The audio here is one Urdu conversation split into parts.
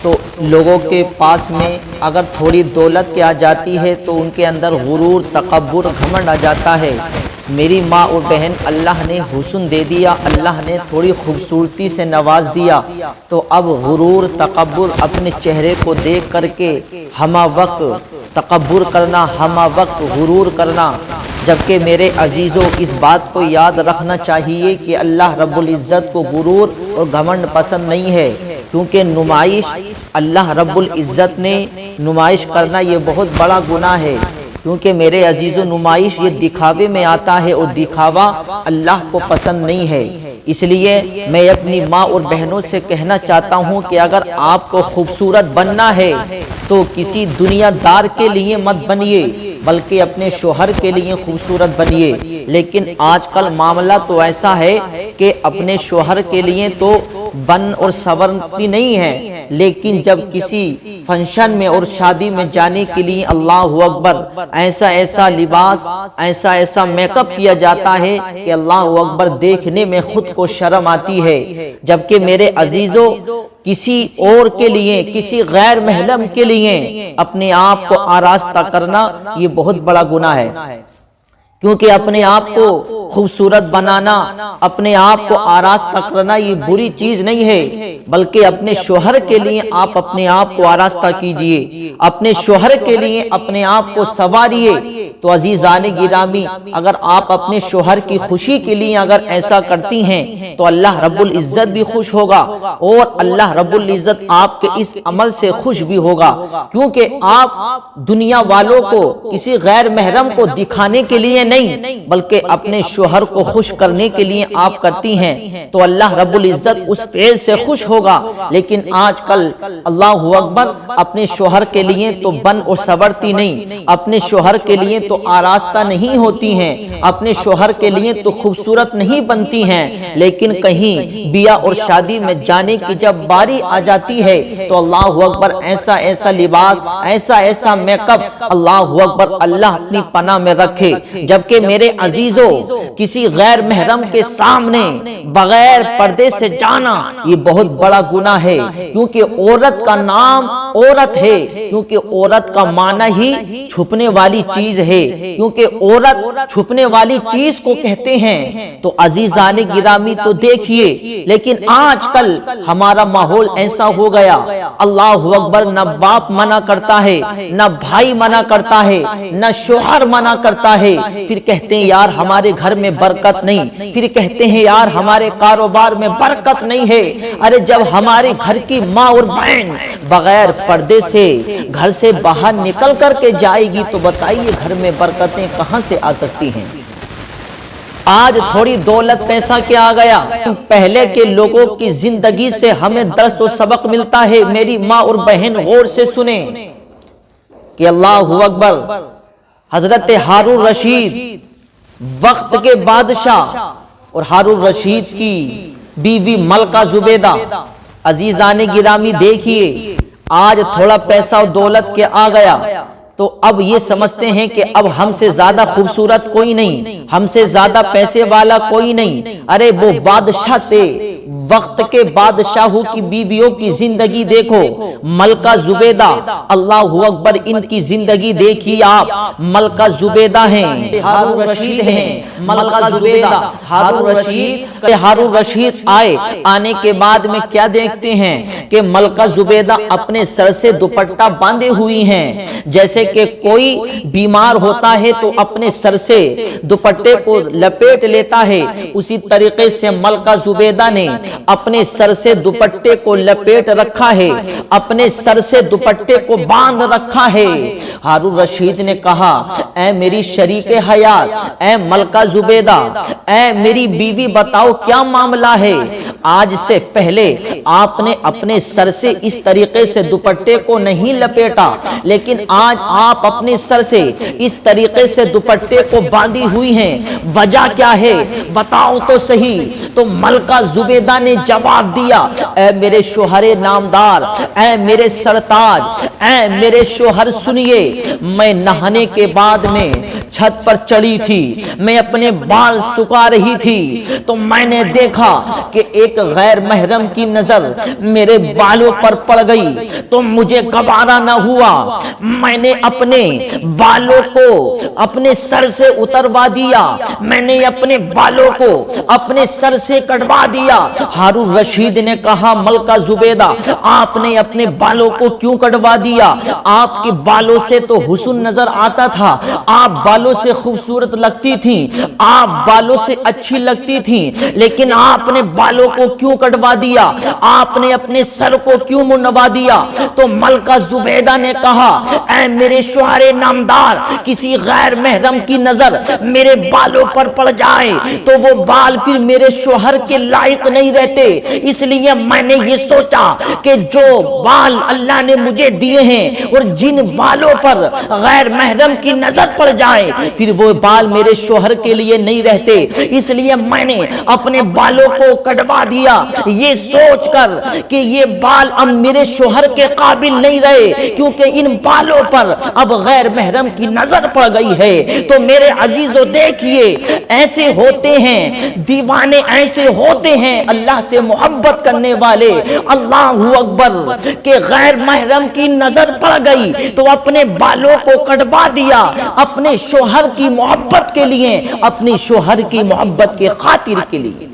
تو لوگوں کے پاس میں اگر تھوڑی دولت آ جاتی ہے تو ان کے اندر غرور، تکبر، گھمنڈ آ جاتا ہے۔ میری ماں اور بہن، اللہ نے حسن دے دیا، اللہ نے تھوڑی خوبصورتی سے نواز دیا، تو اب غرور، تکبر اپنے چہرے کو دیکھ کر کے ہمہ وقت تکبر کرنا، ہمہ وقت غرور کرنا، جبکہ میرے عزیزوں اس بات کو یاد رکھنا چاہیے کہ اللہ رب العزت کو غرور اور گھمنڈ پسند نہیں ہے، کیونکہ نمائش اللہ رب العزت نے نمائش کرنا یہ بہت بڑا گناہ ہے، کیونکہ میرے عزیزوں نمائش یہ دکھاوے میں آتا ہے اور دکھاوا اللہ کو پسند نہیں ہے۔ اس لیے میں اپنی ماں اور بہنوں سے کہنا چاہتا ہوں کہ اگر آپ کو خوبصورت بننا ہے تو کسی دنیا دار کے لیے مت بنیے، بلکہ اپنے شوہر کے لیے خوبصورت بنیے۔ لیکن آج کل معاملہ تو ایسا ہے کہ اپنے شوہر کے لیے تو بن اور سنورتی نہیں ہے، لیکن جب کسی فنکشن میں اور شادی میں جانے کے لیے اللہ اکبر ایسا لباس، ایسا میک اپ کیا جاتا ہے کہ اللہ اکبر دیکھنے میں خود کو شرم آتی ہے۔ جبکہ میرے عزیزوں کسی اور کے لیے، کسی غیر محرم کے لیے اپنے آپ کو آراستہ کرنا یہ بہت بڑا گناہ ہے، کیونکہ اپنے آپ کو خوبصورت بنانا، اپنے آپ کو آراستہ کرنا یہ بری چیز نہیں ہے، بلکہ اپنے شوہر کے لیے آپ اپنے آپ کو آراستہ کیجئے، اپنے شوہر کے لیے اپنے آپ کو سنواریے۔ تو عزیزان گرامی، اگر آپ اپنے شوہر کی خوشی کے لیے اگر ایسا کرتی ہیں تو اللہ رب العزت بھی خوش ہوگا، اور اللہ رب العزت آپ کے اس عمل سے خوش بھی ہوگا، کیونکہ آپ دنیا والوں کو، کسی غیر محرم کو دکھانے کے لیے نہیں بلکہ اپنے شوہر کو خوش کرنے کے لیے آپ کرتی ہیں، تو اللہ رب العزت اس فعل سے خوش ہوگا۔ لیکن آج کل اللہ اکبر اپنے شوہر کے لیے تو بن اور سنورتی نہیں، اپنے شوہر کے لیے تو آراستہ نہیں ہوتی ہیں، اپنے شوہر کے لیے تو خوبصورت نہیں بنتی ہیں، لیکن کہیں بیاہ اور شادی میں جانے کی جب باری آ جاتی ہے تو اللہ اکبر ایسا لباس، ایسا میک اپ، اللہ اکبر اللہ اپنی پناہ میں رکھے۔ جبکہ میرے عزیزوں کسی غیر محرم کے سامنے بغیر پردے سے جانا یہ بہت بڑا گناہ ہے، کیونکہ عورت کا نام عورت ہے، کیونکہ عورت کا معنی ہی چھپنے والی چیز ہے، کیونکہ عورت چھپنے والی چیز کو کہتے ہیں۔ تو عزیزان گرامی تو دیکھیے، لیکن آج کل ہمارا ماحول ایسا ہو گیا، اللہ اکبر نہ باپ منع کرتا ہے، نہ بھائی منع کرتا ہے، نہ شوہر منع کرتا ہے، پھر کہتے ہیں یار ہمارے گھر میں برکت نہیں، پھر کہتے ہیں یار ہمارے کاروبار میں برکت نہیں ہے۔ ارے جب ہمارے گھر کی ماں اور بہن بغیر پردے سے گھر سے باہر نکل کر کے جائے گی تو بتائیے گھر میں برکتیں کہاں سے آ سکتی ہیں؟ آج تھوڑی دولت پیسہ کیا آ گیا، پہلے کے لوگوں کی زندگی سے ہمیں درس و سبق ملتا ہے۔ میری ماں اور بہن غور سے سنیں کہ اللہ اکبر حضرت ہارون رشید وقت کے بادشاہ اور ہارون رشید کی بیوی ملکہ زبیدہ، عزیزان گرامی دیکھیے آج تھوڑا پیسہ اور دولت کے آ گیا تو اب یہ سمجھتے ہیں کہ اب ہم سے زیادہ خوبصورت کوئی نہیں، ہم سے زیادہ پیسے والا کوئی نہیں۔ ارے وہ بادشاہ تھے، وقت کے بادشاہوں کی بیویوں کی زندگی دیکھو، ملکہ زبیدہ، اللہ اکبر ان کی زندگی دیکھیے آپ، ملکہ زبیدہ ہیں، ہارون رشید ہیں، ملکہ زبیدہ، ہارون رشید آنے کے بعد میں کیا دیکھتے ہیں کہ ملکہ زبیدہ اپنے سر سے دوپٹہ باندھے ہوئی ہیں، جیسے کہ کوئی بیمار ہوتا ہے تو اپنے سر سے دوپٹے کو لپیٹ لیتا ہے، اسی طریقے سے ملکہ زبیدہ نے اپنے سر سے دوپٹے کو لپیٹ رکھا ہے، اپنے سر سے دوپٹے کو باندھ رکھا ہے۔ ہارون رشید نے کہا اے میری شریک حیات، اے ملکہ زبیدہ، اے میری بیوی بتاؤ کیا معاملہ ہے؟ آج سے پہلے آپ نے اپنے سر سے اس طریقے سے دوپٹے کو نہیں لپیٹا، لیکن آج آپ اپنے سر سے اس طریقے سے دوپٹے کو باندھی ہوئی ہیں، وجہ کیا ہے بتاؤ تو صحیح۔ تو ملکہ زبیدہ نے جواب دیا اے میرے شوہر نامدار، اے میرے سرتاج، اے میرے شوہر سنیے، میں نہانے کے بعد میں چھت پر چڑھی تھی، میں اپنے بال سکھا رہی تھی تو میں نے دیکھا کہ ایک غیر محرم کی نظر میرے بالوں پر پڑ گئی تو مجھے گوارا نہ ہوا، میں نے اپنے بالوں کو اپنے سر سے اتروا دیا، میں نے اپنے بالوں کو اپنے سر سے کٹوا دیا۔ ہارون رشید نے کہا ملکہ زبیدہ آپ نے اپنے بالوں کو کیوں کٹوا دیا؟ آپ کے بالوں سے تو حسن نظر آتا تھا، آپ بالوں سے خوبصورت لگتی تھیں، آپ بالوں سے اچھی لگتی تھیں، لیکن آپ نے بالوں کو کیوں کٹوا دیا؟ آپ نے اپنے سر کو کیوں منڈوا دیا؟ تو ملکہ زبیدہ نے کہا اے میرے شوہر نامدار، کسی غیر محرم کی نظر میرے بالوں پر پڑ جائے تو وہ بال پھر میرے شوہر کے لائق نہیں رہتے، اس لیے میں نے یہ سوچا کہ جو بال اللہ نے مجھے دیے ہیں اور جن بالوں پر غیر محرم کی نظر پڑ جائے پھر وہ بال میرے شوہر کے لیے نہیں رہتے، اس لیے میں نے اپنے بالوں کو کٹوا دیا، یہ سوچ کر کہ یہ بال اب میرے شوہر کے قابل نہیں رہے کیونکہ ان بالوں پر اب غیر محرم کی نظر پڑ گئی ہے۔ تو میرے عزیزو دیکھیے ایسے ہوتے ہیں دیوانے، ایسے ہوتے ہیں اللہ سے محبت کرنے والے، اللہ اکبر، کہ غیر محرم کی نظر پڑ گئی تو اپنے بالوں کو کٹوا دیا اپنے شوہر کی محبت کے لیے، اپنی شوہر کی محبت کے خاطر کے لیے۔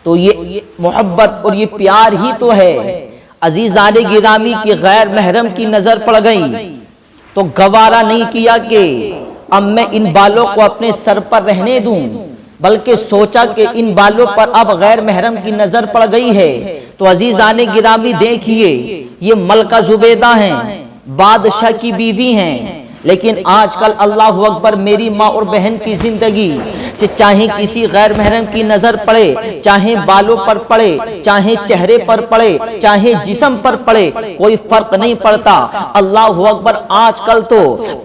تو یہ محبت اور یہ پیار ہی تو ہے۔ عزیزان گرامی کی غیر محرم کی نظر پڑ گئی تو گوارا نہیں کیا کہ اب میں ان بالوں کو اپنے سر پر رہنے دوں، بلکہ سوچا کہ ان بالوں پر اب غیر محرم کی نظر پڑ گئی ہے تو عزیزان گرامی دیکھیے یہ ملکہ زبیدہ ہیں، بادشاہ کی بیوی ہیں، لیکن آج کل اللہ اکبر میری ماں اور بہن کی زندگی چاہے کسی غیر محرم کی نظر پڑے، چاہے بالوں پر پڑے، چاہے چہرے پر پڑے، چاہے جسم پر پڑے، کوئی فرق نہیں پڑتا۔ اللہ اکبر، آج کل تو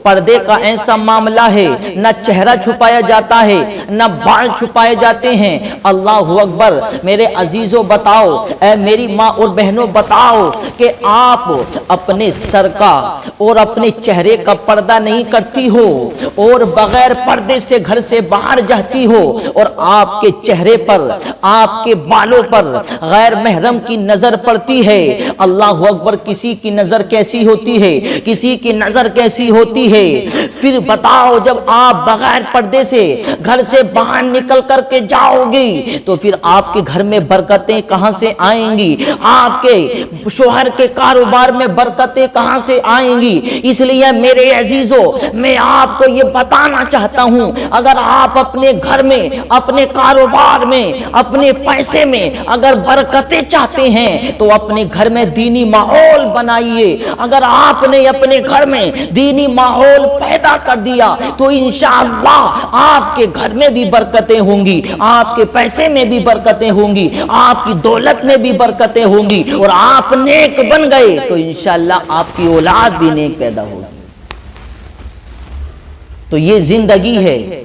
پردے کا ایسا معاملہ ہے، نہ چہرہ چھپایا جاتا ہے نہ بال چھپائے جاتے ہیں۔ اللہ اکبر، میرے عزیزوں بتاؤ، اے میری ماں اور بہنوں بتاؤ کہ آپ اپنے سر کا اور اپنے چہرے کا پردہ نہیں کرتی ہو اور بغیر پردے سے گھر سے باہر جاتی ہو اور آپ کے چہرے پر، آپ کے بالوں پر غیر محرم کی نظر پڑتی ہے۔ اللہ اکبر، کسی کی نظر کیسی ہوتی ہے، کسی کی نظر کیسی ہوتی ہے۔ پھر بتاؤ جب آپ بغیر پردے سے گھر سے باہر نکل کر کے جاؤ گی تو پھر آپ کے گھر میں برکتیں کہاں سے آئیں گی؟ آپ کے شوہر کے کاروبار میں برکتیں کہاں سے آئیں گی؟ اس لیے میرے عزیزوں میں آپ کو یہ بتانا چاہتا ہوں، اگر آپ اپنے گھر میں، اپنے کاروبار میں، اپنے پیسے میں اگر برکتیں چاہتے ہیں تو اپنے گھر میں دینی ماحول بنائیے۔ اگر آپ نے اپنے گھر میں دینی ماحول پیدا کر دیا تو انشاءاللہ آپ کے گھر میں بھی برکتیں ہوں گی، آپ کے پیسے میں بھی برکتیں ہوں گی، آپ کی دولت میں بھی برکتیں ہوں گی، اور آپ نیک بن گئے تو انشاءاللہ آپ کی اولاد بھی نیک پیدا ہوگی۔ تو یہ زندگی ہے،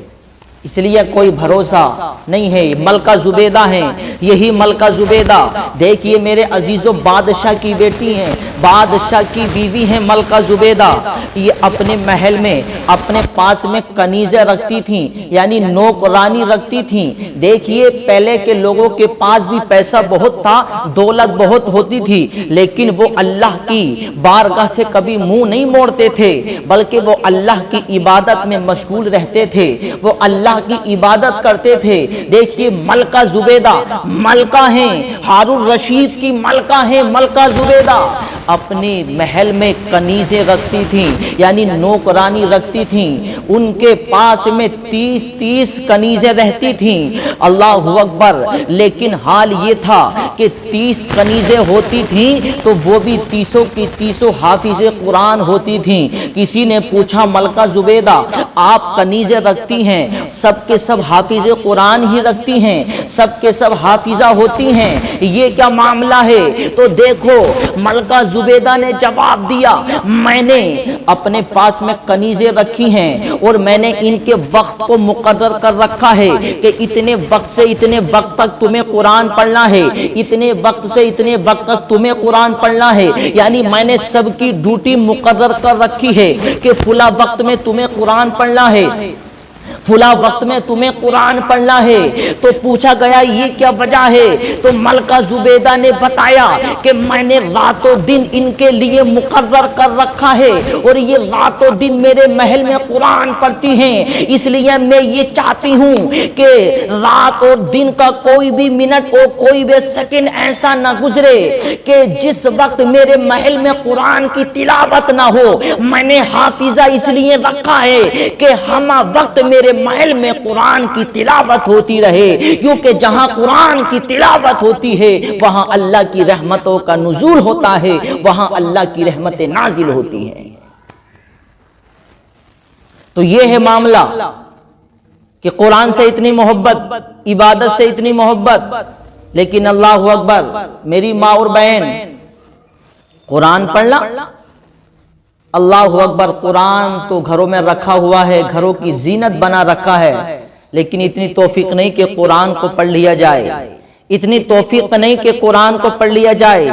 اس لیے کوئی بھروسہ نہیں ہے۔ ملکہ زبیدہ ہیں، یہی ملکہ زبیدہ دیکھیے میرے عزیزوں بادشاہ کی بیٹی ہیں، بادشاہ کی بیوی ہیں ملکہ زبیدہ۔ یہ اپنے محل میں اپنے پاس میں کنیزیں رکھتی تھیں، یعنی نوکرانی رکھتی تھیں۔ دیکھیے پہلے کے لوگوں کے پاس بھی پیسہ بہت تھا، دولت بہت ہوتی تھی، لیکن وہ اللہ کی بارگاہ سے کبھی منہ نہیں موڑتے تھے، بلکہ وہ اللہ کی عبادت میں مشغول رہتے تھے، وہ اللہ کی عبادت کرتے تھے۔ دیکھیے ملکہ زبیدہ ملکہ ہیں، ہارون رشید کی ملکہ ہیں ملکہ زبیدہ، اپنے محل میں کنیزیں رکھتی تھیں، یعنی نوکرانی رکھتی تھیں، ان کے پاس میں 30 کنیزیں رہتی تھیں۔ اللہ اکبر، لیکن حال یہ تھا کہ 30 کنیزیں ہوتی تھیں تو وہ بھی 30 کی 30 حافظ قرآن ہوتی تھیں۔ کسی نے پوچھا ملکہ زبیدہ آپ کنیزیں رکھتی ہیں، سب کے سب حافظ قرآن ہی رکھتی ہیں، سب کے سب حافظہ ہوتی ہیں، یہ کیا معاملہ ہے؟ تو دیکھو ملکہ زبیدہ نے جواب دیا میں نے اپنے پاس میں کنیزیں رکھی ہیں اور میں نے ان کے وقت کو مقرر کر رکھا ہے کہ اتنے وقت سے اتنے وقت تک تمہیں قرآن پڑھنا ہے، اتنے وقت سے اتنے وقت تک تمہیں قرآن پڑھنا ہے، یعنی میں نے سب کی ڈیوٹی مقرر کر رکھی ہے کہ فلاں وقت میں تمہیں قرآن پڑھنا ہے، فلاں وقت میں تمہیں قرآن پڑھنا ہے۔ تو پوچھا گیا یہ کیا وجہ ہے؟ تو ملکہ زبیدہ نے بتایا کہ میں نے رات و دن ان کے لیے مقرر کر رکھا ہے اور یہ رات و دن میرے محل میں قرآن پڑھتی ہیں، اس لیے میں یہ چاہتی ہوں کہ رات اور دن کا کوئی بھی منٹ اور کوئی بھی سیکنڈ ایسا نہ گزرے کہ جس وقت میرے محل میں قرآن کی تلاوت نہ ہو۔ میں نے حافظہ اس لیے رکھا ہے کہ ہم وقت میرے محل میں قرآن کی تلاوت ہوتی رہے، کیونکہ جہاں قرآن کی تلاوت ہوتی ہے وہاں اللہ کی رحمتوں کا نزول ہوتا ہے، وہاں اللہ کی رحمتیں نازل ہوتی ہیں۔ تو یہ ہے معاملہ کہ قرآن سے اتنی محبت، عبادت سے اتنی محبت، لیکن اللہ اکبر میری ماں اور بہن قرآن پڑھنا، اللہ اکبر، قرآن تو گھروں میں رکھا ہوا ہے، گھروں کی زینت بنا رکھا ہے، لیکن اتنی توفیق نہیں کہ قرآن کو پڑھ لیا جائے، اتنی توفیق نہیں کہ قرآن کو پڑھ لیا جائے،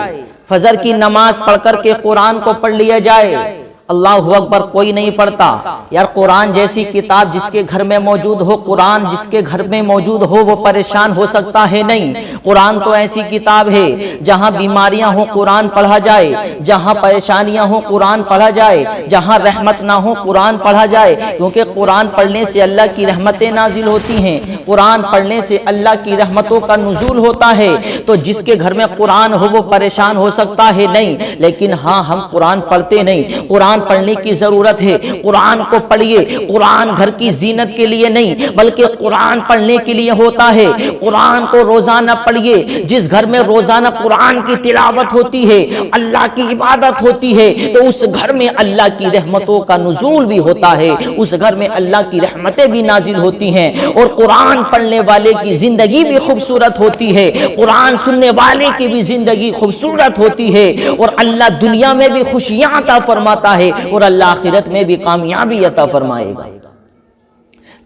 فجر کی نماز پڑھ کر کے قرآن کو پڑھ لیا جائے۔ اللہ اکبر، کوئی نہیں پڑھتا یار۔ قرآن جیسی کتاب جس کے گھر میں موجود ہو، قرآن جس کے گھر میں موجود ہو وہ پریشان ہو سکتا ہے نہیں۔ قرآن تو ایسی کتاب ہے جہاں بیماریاں ہوں قرآن پڑھا جائے، جہاں پریشانیاں ہوں قرآن پڑھا جائے، جہاں رحمت نہ ہو قرآن پڑھا جائے، کیونکہ قرآن پڑھنے سے اللہ کی رحمتیں نازل ہوتی ہیں، قرآن پڑھنے سے اللہ کی رحمتوں کا نزول ہوتا ہے۔ تو جس کے گھر میں قرآن ہو وہ پریشان ہو سکتا ہے نہیں، لیکن ہاں ہم قرآن پڑھتے نہیں۔ قرآن پڑھنے کی ضرورت ہے، قرآن کو پڑھیے۔ قرآن گھر کی زینت کے لیے نہیں بلکہ قرآن پڑھنے کے لیے ہوتا ہے۔ قرآن کو روزانہ پڑھیے۔ جس گھر میں روزانہ قرآن کی تلاوت ہوتی ہے، اللہ کی عبادت ہوتی ہے، تو اس گھر میں اللہ کی رحمتوں کا نزول بھی ہوتا ہے، اس گھر میں اللہ کی رحمتیں بھی نازل ہوتی ہیں، اور قرآن پڑھنے والے کی زندگی بھی خوبصورت ہوتی ہے، قرآن سننے والے کی بھی زندگی خوبصورت ہوتی ہے، اور اللہ دنیا میں بھی خوشیاں عطا فرماتا ہے اور اللہ آخرت میں بھی کامیابی عطا فرمائے گا۔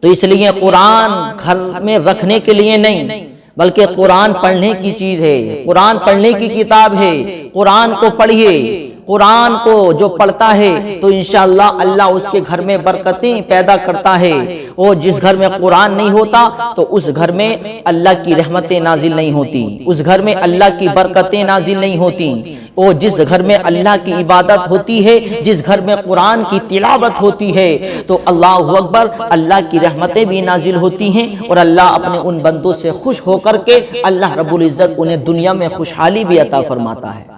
تو اس لیے قرآن گھر میں رکھنے کے لیے نہیں بلکہ قرآن پڑھنے کی چیز ہے، قرآن پڑھنے کی کتاب ہے۔ قرآن کو پڑھیے، قرآن کو جو پڑھتا ہے تو انشاءاللہ اللہ اس کے گھر میں برکتیں پیدا کرتا ہے، اور جس گھر میں قرآن نہیں ہوتا تو اس گھر میں اللہ کی رحمتیں نازل نہیں ہوتی، اس گھر میں اللہ کی برکتیں نازل نہیں ہوتی۔ اور جس گھر میں اللہ کی عبادت ہوتی ہے، جس گھر میں قرآن کی تلاوت ہوتی ہے، تو اللہ اکبر، اللہ کی رحمتیں بھی نازل ہوتی ہیں، اور اللہ اپنے ان بندوں سے خوش ہو کر کے اللہ رب العزت انہیں دنیا میں خوشحالی بھی عطا فرماتا ہے۔